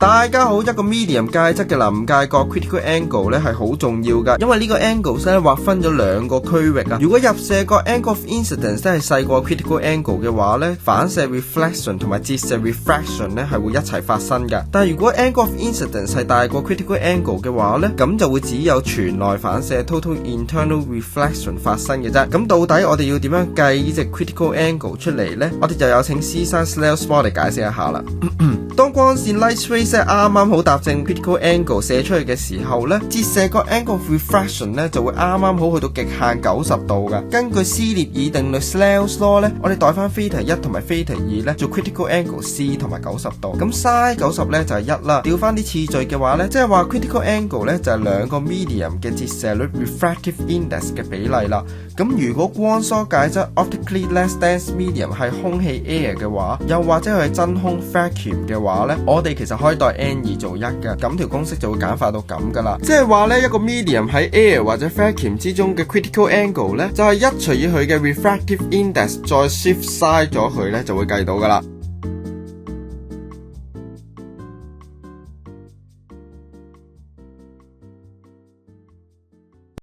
大家好，一個 medium 介質嘅臨界角 critical angle 咧係好重要噶，因為呢個 angles 咧劃分咗兩個區域啊。如果入射角 angle of incidence 咧係細過 critical angle 嘅話咧，反射 reflection 同埋折射 refraction 咧係會一齊發生噶。但係如果 angle of incidence 係大過 critical angle 嘅話咧，咁就會只有全內反射 total internal reflection 發生嘅啫。咁到底我哋要點樣計呢隻 critical angle 出嚟呢？我哋就有請師生 Snell's Law 嚟解釋一下啦。當光線 light rays 啱啱好搭正 critical angle 射出去嘅時候咧，折射角 angle of refraction 咧就會啱啱好去到極限90度噶。根據斯列爾定律 Snell's Law 咧，我哋代翻 θ 1同埋θ 2咧做 critical angle C 同埋90度。咁 sin 90咧就係1啦。調翻啲次序嘅話咧，即係話 critical angle 咧就係兩個 medium 嘅折射率 refractive index 嘅比例啦。咁如果光疏介質 optically less dense medium 係空氣 air 嘅話，又或者係真空 vacuum 嘅話咧，我哋其實可以代 n2 做1嘅，咁條公式就會簡化到咁噶啦。即係話咧，一個 medium 喺 air 或者 vacuum 之中嘅 critical angle 咧，就係1除以佢嘅 refractive index再 shift side 咗佢咧，就會計到噶啦。